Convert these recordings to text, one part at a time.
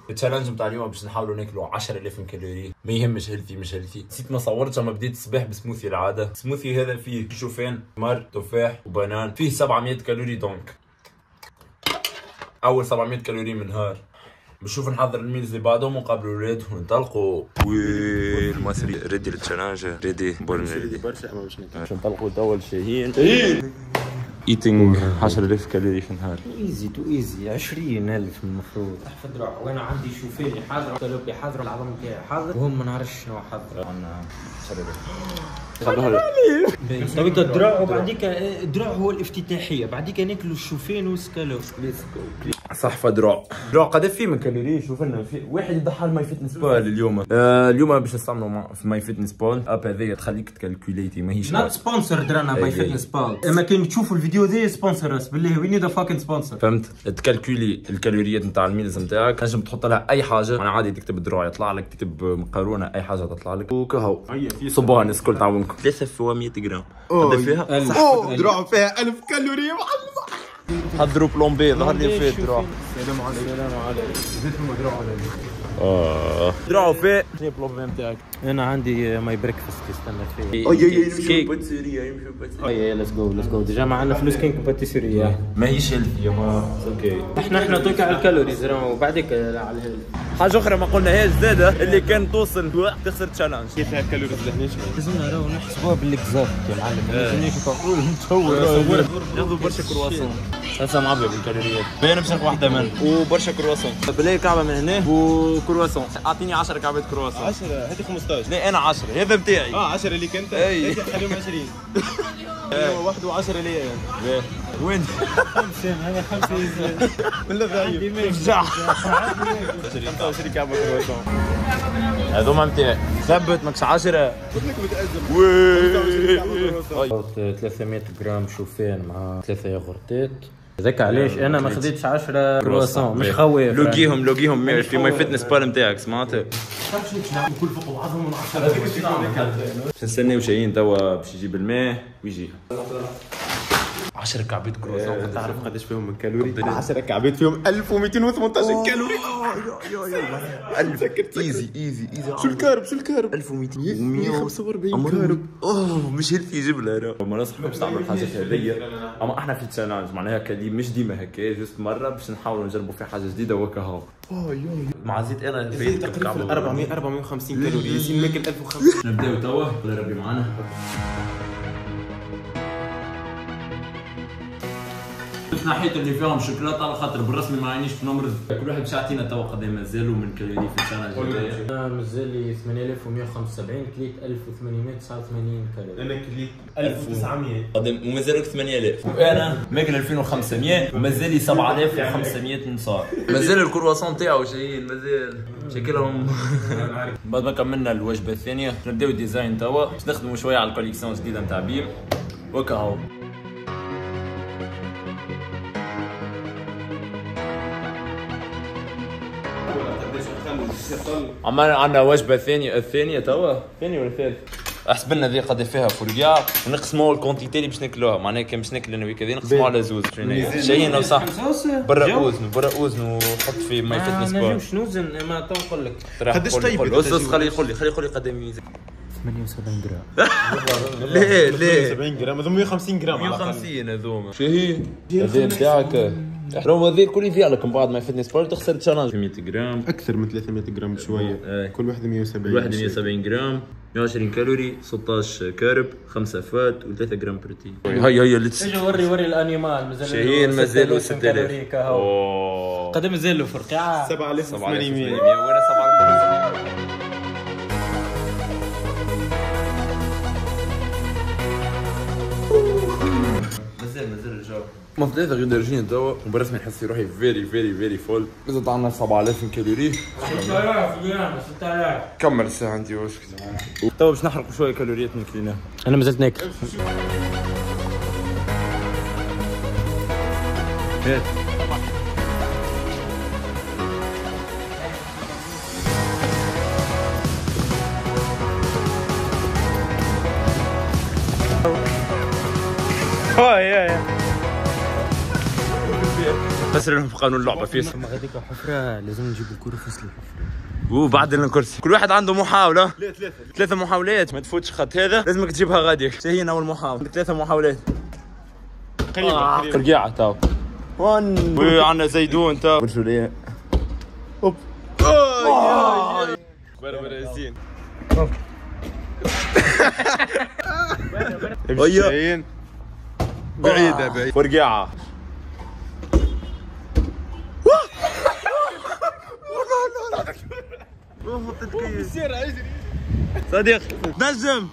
التشالنج بتاع اليوم باش نحاولوا ناكلوا 10000 كالوري، ما يهمش هيلثي مش هيلثي. نسيت ما صورتش اما بديت الصباح بسموثي العاده. السموثي هذا فيه شوفان، تمر، تفاح وبنان، فيه 700 كالوري. دونك اول 700 كالوري من نهار. بنشوف نحضر الميلز اللي بعدهم ونقابلوا الولاد وننطلقوا. المصري ريدي للتشالنج، ريدي برشا اما باش ناكل. باش ننطلقوا توا لشاهين. ايتينغ 10000 كالوري في النهار. ايزي تو ايزي 20000 المفروض. احفظ روح وانا عندي شوفاني حاضر، قلبي حاضر، العظم تاعي حاضر، وهم ما نعرفش شنو حاضر. انا طيب الدراع وبعديك الدراع هو الافتتاحيه، بعديك ناكلوا الشوفان والسكالوب. صح دراع قد فيه من كالوري. شوف لنا في واحد يضحى ماي فيتنس بال اليوم. اليوم باش نستعملوا في ماي فيتنس بال اب هذيا تخليك تكالكوليتي ماهيش نوت سبونسر درانا ماي فيتنس بال. اما كان تشوفوا الفيديو ذي سبونسر اس بالله، وي نيد ا فاكين سبونسر. فهمت؟ تكالكولي الكالوريات نتاع الميلز نتاعك، تنجم تحط لها اي حاجه. انا عادي تكتب الدراع يطلع لك، تكتب مقارونه اي حاجه تطلع لك. وكهو صبوها الناس الكل تعاونكم. 3 في 100 جرام هذا فيها. دراع فيها 1000 كالوري. حضروا بلومبي ظهر لي فيه دراع. السلام عليكم. السلام عليكم. زدتهم دراع دراعو فيه. شنو البلومبي نتاعك؟ انا عندي ماي بريكفاست يستنى فيه. نمشيو باتيسيريا، نمشيو باتيسيريا. ليتس جو ديجا معنا فلوس كينك باتيسيريا. ماهيش هيلثي ما اوكي. احنا دوكا على الكالوريز وبعدك على الهيلث. حاجه اخرى ما قلناهاش زاده، اللي كان توصل تخسر تشالنج. كيف الكالوريز لهناش لازمنا راهو نحسبوها بالاكزاكت يا معلم. مانيش نقول ياخذوا برشا كرواسون. هسه معبي بالكالوريات. باين باش ناخذ واحده من وبرشا كرواسون. بلاي كعبه من هنا وكرواسون. اعطيني 10 كعبات كرواسون. 10 هذه 15. لا انا 10 هذا بتاعي. 10 اللي كنت. اي خليهم 20. واحد و10 ليا يعني. وين؟ 5 هذا 5 يزيد. ولا ضعيف. رجع 25 كعبه كرواسون. هذوما بتاعي. ثبت ماكش 10. قلت لك متأزم. 300 جرام شوفان مع 3 ياغورتات. هذاك علاش انا ما خديتش 10 كرواسون مش خواف. لوقيهم في ماي فيتنس بال نتاعك سمعت؟ كل فوق بعضهم من 10. باش نستناو شاهين توا باش يجيب الماء ويجي. 10 كعبات كرواسون. تعرف قداش فيهم من كالوري؟ 10 كعبات فيهم 1218 كالوري. 1000 ايزي. شو الكارب 1200 145 كارب. مش هيلثي يجيب لها. ما نصحكم تعملوا الحاجات هذيا، اما احنا في تشالنج معناها كلي مش ديما هكا، جست مره باش نحاولوا نجربوا في حاجه جديده وكهو. مع زيت انا زيت تقريبا 450 كالوري. ياسين ماكل 1050. نبداو توا. الله ربي معنا. ناحيه اللي فيهم شوكولاته على خاطر بالرسمي ما عينيش في نمر. كل واحد باش يعطينا توا قدام مازالوا من كالوري في التشالنج هذايا. انا مازال لي 8175 كليت 1889 كالوري. انا كليت 1900 قدام ومازالوا 8000. وانا ماكل 2500 ومازال لي 7500 نصار. مازال الكرواسون تاعو شايين مازال شكلهم. بعد ما كملنا الوجبه الثانيه نبداو الديزاين توا باش نخدموا شويه على الكوليكسيون جديده نتاع بيم وكهو. عندنا وجبه الثانيه توا. ثاني ولا ثالث؟ احسب لنا ذي قد فيها فرقاع ونقسموا الكونتيتي اللي باش ناكلوها. معناها كان باش ناكل انا وياك ذي نقسموا على زوز. شايين وصح برا اوزن وحط في ماي فيتنس بال. نجمش نوزن ما تنقول لك قداش طيب؟ خلي يقول لي قدامي 78 جرام. ليه 70 جرام هذوما 150 جرام. 150 هذوما. شاهين هذا بتاعك. راهو هذا الكل يبيع لك من بعد ما فيتنس بال تخسر تشالنج 100 جرام. اكثر من 300 جرام بشويه. كل واحده 170. كل واحده 170 جرام. 120 كالوري، 16 كارب، 5 فات و3 جرام بروتين. هيا اللي اجي وري الانيمال مازال. شاهين مازالوا 6000. قدام مازال له فرقعه 7800 وانا 7000. مازال الجو. ما ثلاثة غير دارجين توا وبرسمي نحس روحي فيري فول. إذا طعنا 7000 كالوري. 6000 كمل الساعة عندي واش توا باش نحرقوا شوية كالوريات من كلينا. انا مازلت ناكل. فسر لهم قانون اللعبه فيصل. ثم غاديك حفره لازم نجيب الكره في وسط الحفره. وبعد الكرسي كل واحد عنده محاوله. ثلاثه محاولات ما تفوتش خط هذا لازمك تجيبها غاديك. هي اول محاوله 3 محاولات قريبه قرقيعه تاو 1 وعندنا زيدون تاو برجوليه اوب بربر ياسين شاهين بعيدة بعيد فرقعة صديق نجم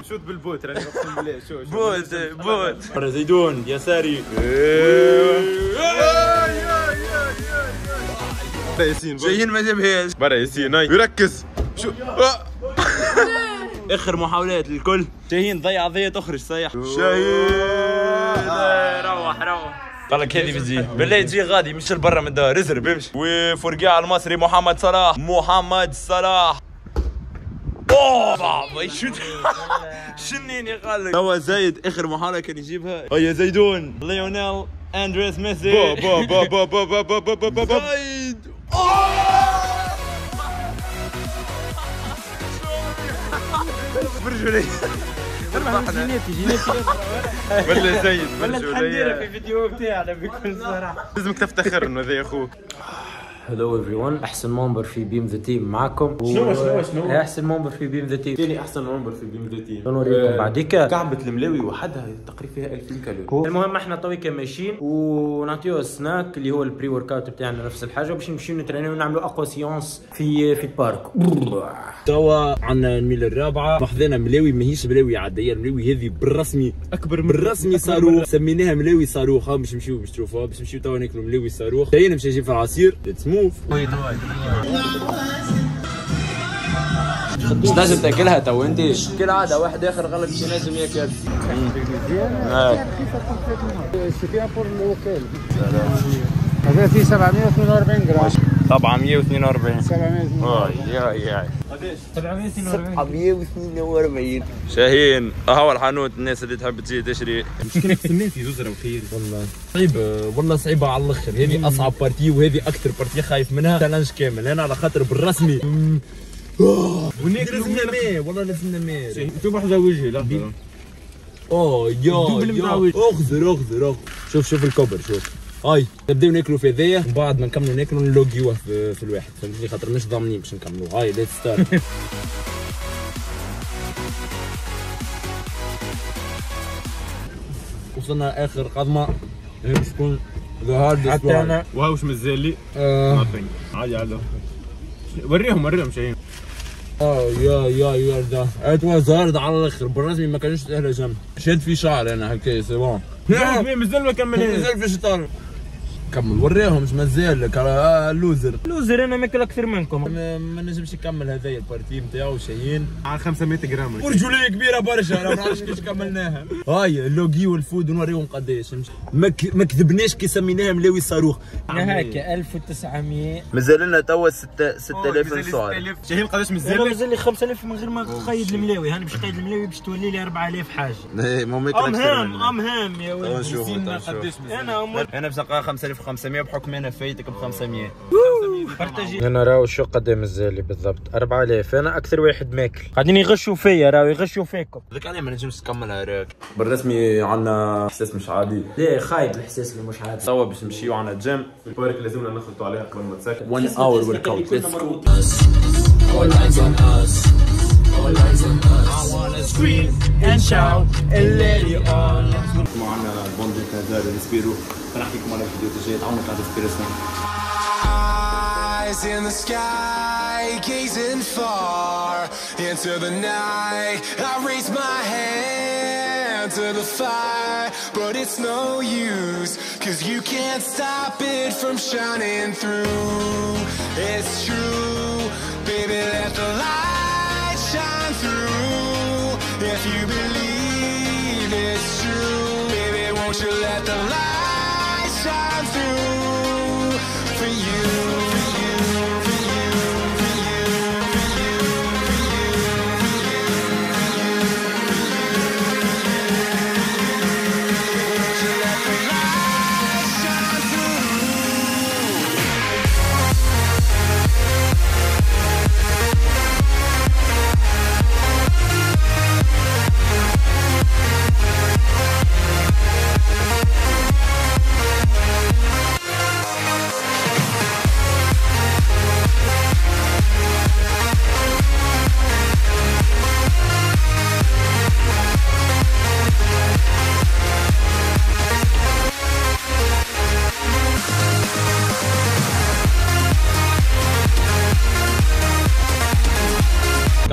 شوت بالبوت راني اقسم بالله شوت بوت زيدون يساري ياسين جايين ما جابهاش برا ياسين يركز شو اخر محاولات الكل. شاهين ضيع ضية تخرج صيح شاهين روح قال لك هذه بتجي بالله تجي غادي مش لبرا من الدار ازرب امشي. وفرقاع المصري محمد صلاح اوه صعب يشوت شنيني قال لك توا زايد اخر محاولة كان يجيبها. يا زيدون ليونيل اندريس ميسي زايد برجولي جيناتي ولا زايد ولا الحنديره في الفيديو بتاعنا بكل صراحه. لازمك تفتخر انه ذا اخوك. هلو ايفري احسن ممبر في بيم ذا تيم معكم. شنو احسن ممبر في بيم ذا تيم. ثاني احسن ممبر في بيم ذا تيم. نوريكم بعديك كعبة الملاوي وحدها تقريبا فيها 2000 كالوري. المهم احنا تويكا ماشيين ونعطيوه سناك اللي هو البري ورك اوت بتاعنا نفس الحاجه باش نمشيو نترينيو ونعملوا اقوى سيونس في البارك. توا عندنا الميل الرابعه ماخذينا ملاوي ماهيش ملاوي عاديه. الملاوي هذه بالرسمي اكبر من بالرسمي صاروخ سميناها ملاوي صاروخ. باش نمشيو باش تشوفوها باش نمشيو توا ناكلوا ملاوي صاروخ. جايين باش نجيب في العصير ليتس موف. مش لازم تاكلها تو انت كالعاده واحد اخر غلط مش لازم ياكل. هذا فيه 742 جرام. 742 742 شاهين هو الحانوت الناس اللي تحب تجي تشري. مشكلة سميتي زوزرة وخير والله صعيبة والله صعيبة على الاخر. هذه اصعب بارتي وهذه اكثر بارتي خايف منها تشالنج كامل. انا على خاطر بالرسمي لازمنا ماء والله لازمنا ماء. انتم واحدة وجهي لحظة. يا اخذر شوف الكبر شوف. هاي نبداو ناكلوا في هذايا ومن بعد ما نكملوا ناكلوا نلوقيوه في الواحد فهمتني خاطر مش ضامنين باش نكملوا. هاي ليتس ستارت. وصلنا اخر قضمه باش تكون ذا هاردست حتى انا وهاوش مازال لي عادي وريهم شاهين. يا ده اتوا زارد على الاخر بالرسمي ما كانش سهله جنب. شاد في شعر انا هكا سي بون. مازال ما كملناش. مازال في شطار. كمل وريهم مش مازال لوزر انا ماكل اكثر منكم. ما نجمش يكمل هذايا البارتي نتاعو شاهين على 500 جرام. ورجوليه كبيره برشا انا ما نعرفش كيفاش كملناها. هاي اللوغي والفود ونوريهم قداش ما كذبناش كي سميناها ملاوي صاروخ. هكا 1900 مازال لنا توا 6000 سؤال. شاهين قداش مازال لي 5000 من غير ما نقيد الملاوي. هاني باش نقيد الملاوي باش تولي لي 4000 حاجه. امهام يا ولدي. انا باش نلقى 5500 بحكم انا فايتك ب 500. انا راهو شو قدام الزالي بالضبط 4000. انا اكثر واحد ماكل قاعدين يغشوا فيا راهو يغشوا فيكم. هذاك عليه ما نجمش تكملها راك. بالرسمي عندنا احساس مش عادي. ليه خايب الاحساس اللي مش عادي. توا باش نمشيو على الجيم البارك لازمنا نخلطوا عليها قبل ما تسكر. 1 اور ورك اوت. ليتس جو. معنا بوندي كازار ريسبيرو. نحكي لكم على الفيديو الجاي تعاونوا على ريسبيراسيون. Eyes in the sky, gazing far into the night. I raise my hand to the fire, but it's no use, 'cause you can't stop it from shining through. It's true, baby, let the light shine through. If you believe it's true, baby, won't you let the light shine through for you. Shine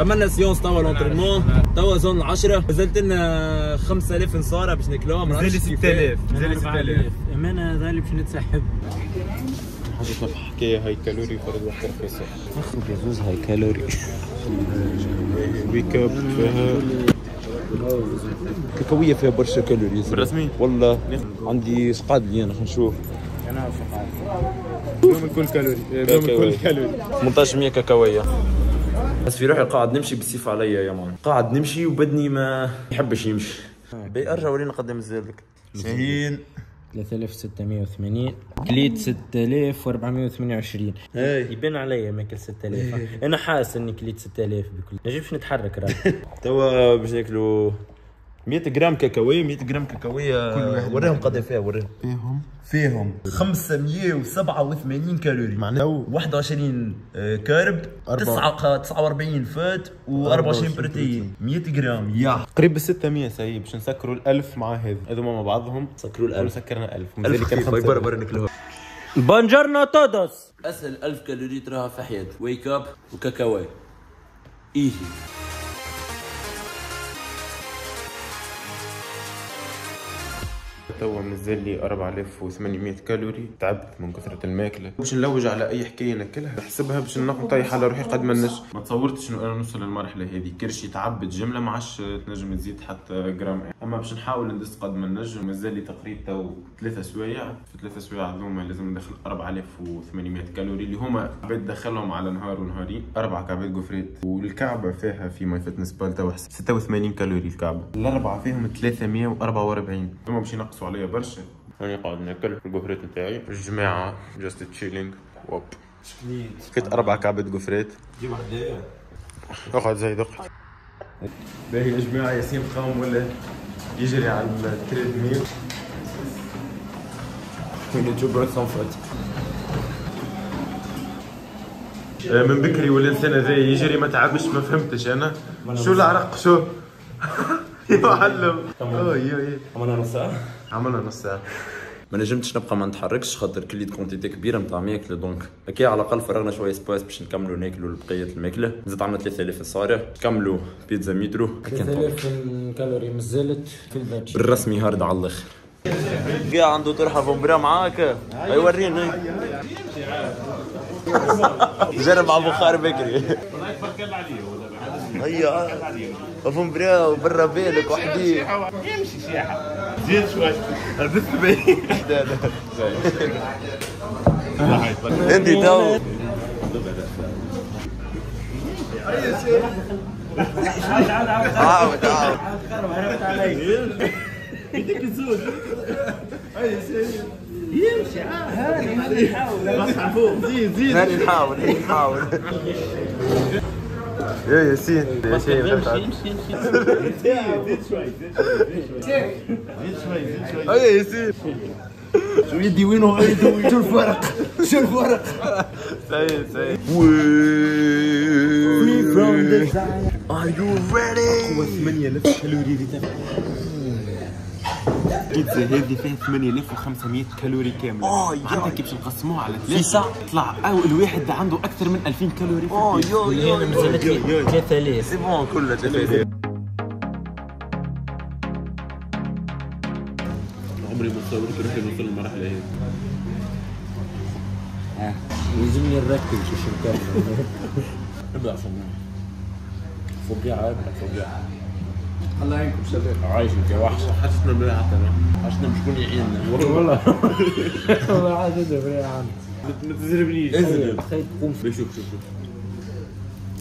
كملنا سيونس توا لونترينمون توا زون 10 نزلت لنا 5000 نصاره باش ناكلوها مازال 6000 مازال 6000 امانه هذا اللي باش نتسحب. حاجتنا في حكايه هاي كالوري فرد واحد رخيصه. اخرج يزوز هاي كالوري. ويك اب فيها كاكاويه فيها برشا كالوري بالرسمي والله. عندي سقاد لي انا نشوف انا فقط من كل كالوري من كل كالوري 1800 كاكاويه. بس في روحي قاعد نمشي بالسيف عليا يا مان، قاعد نمشي وبدني ما يحبش يمشي. ارجع ورينا قدام زادك شاهين 3680 كليت 6428. هاي يبان عليا ماكل 6000. انا حاسس اني كليت 6000 بكل نجمش نتحرك راه. توا باش ناكلوا 100 جرام كاكاويه. 100 جرام كاكاويه وريهم قد فيها وريهم فيهم 587 كالوري معناها 21 كارب 49 فات و24 بروتين 100 جرام يا قريب 600 ساهي باش نسكروا ال1000 مع هذا هذوما مع بعضهم سكروا ال1000 سكرنا 1000 مازال كان 5 برا ناكلوها. بونجورنو تودوس. اسهل 1000 كالوري تراها في حياتي ويك اب وكاكاوي ايزي. توا منزل لي 4800 كالوري. تعبت من كثرة الماكلة باش نلوج على أي حكاية ناكلها نحسبها باش نطيح على روحي قد ما نش. ما تصورتش إنه أنا نوصل للمرحلة هذه كرشي تعبت جملة ما عادش تنجم تزيد حتى جرام. أما باش نحاول ندس قد ما نجم. مازال لي تقريبا تو 3 سوايع. في 3 سوايع هذوما لازم ندخل 4800 كالوري اللي هما عباد دخلهم على نهار ونهارين. 4 كعبات جوفريت والكعبة فيها في ماي فيتنس بال توا 86 كالوري الكعبة. الأربعة فيهم 344. هما باش ينقصوا عليا برشا. هاني قاعد ناكل الجوفريت نتاعي الجماعة جاست تشيلينغ ووب كنت 4 كعبات جوفريت. جيب واحدة اقعد زي دقت. باهي يا جماعة ياسين قام ولا يجري على التريد ميل يوتيوبر سون فوت من بكري والانسان هذا يجري ما تعبش ما فهمتش انا شو العرق شو يعلم. عملنا نص ساعة. عملنا نص ساعة. ما نجمتش نبقى ما نتحركش خاطر كليت كونتيتي كبيره نتاع ماكله دونك هكا على الاقل فرغنا شويه سباس باش نكملوا ناكلوا بقيه الماكله. زدت عندنا 3000 صارع نكملوا بيتزا مترو 3000 كالوري مازالت في الباتش بالرسمي هارد على الاخر. كاع عنده طرحه فومبرا معاك هاي ورينا جرب مع بخار بكري هيا فومبرا وبرا بالك وحدي يمشي سياحة زيد شوي لبست باهي. انت تو عاود عرفت علي بدك تزود يمشي هاني نحاول زيد هاني نحاول يا ياسين ياسين يمشي زيد شوي هيا ياسين شو يدي وينه شو الفرق سعيد Are you ready؟ 8000 كالوري البيتزا هذه فيها 8500 كالوري كامله. عندك كيفاش نقسموها على 3 ساعة يطلع او الواحد عنده اكثر من 2000 كالوري في البيتزا. هنا مازالت 3000 سي بون كلها 3000. عمري ما تصورت روحي نوصل للمرحله هذه. لازمني نركز في الشركات. ابدا فوقيها الله يعينكم شباب. عايشك يا وحش. حسنا مليحه عشنا مش كون يعيننا والله والله عاد دبري عاد ما تزربنيش. تخيل تقوم شوف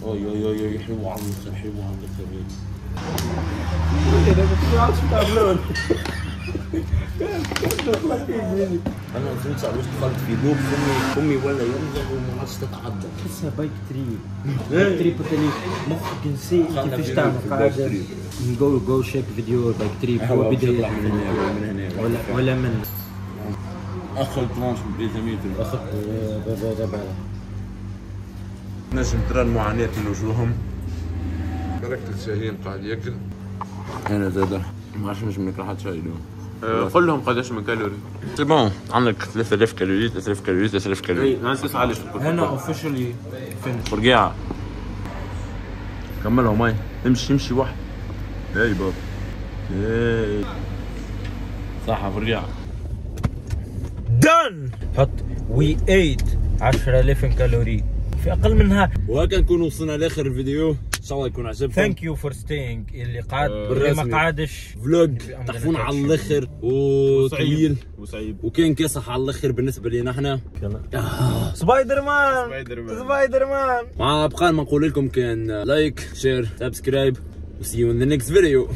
اي حلو عميق حلو عميق اذا كنت قاعد في التابلون انا ما فهمتش علاش دخلت في لوب فمي ولا ينزل وما عادش تتعدى. تحسها بايك تريب بوتيلي مخك نسي كيفاش تعمل قاعده. جو شيك فيديو بايك تريب هو بدايه من هنا ولا من اخذ ترانش من بيتزا مترو. اخذ نجم ترى المعاناة من وجوههم. ركز شاهين قاعد ياكل. انا زاده ما عادش نجم ناكل حتى شيء اليوم. قول لهم قداش من كالوري. سي بون عندك 3000 كالوري 3000 كالوري. انا 9 ليش هنا اوفيشلي فينش برقيعه كملها ماي. امشي واحد. هاي بابا هاي صح برجع. دن. حط وي ايت 10,000 كالوري في اقل منها. وهكا نكون وصلنا لاخر الفيديو، ان شاء الله يكون عجبكم. ثانك يو فور ستينج. اللي قعد واللي ما قعدش. فلوج تحفونا على الاخر وطويل وسعيد وكان كاسح على الاخر بالنسبه لنا احنا. سبايدر مان. مع بقى ما نقول لكم كان لايك شير سبسكرايب وسي يو ان ذا نيكست فيديو.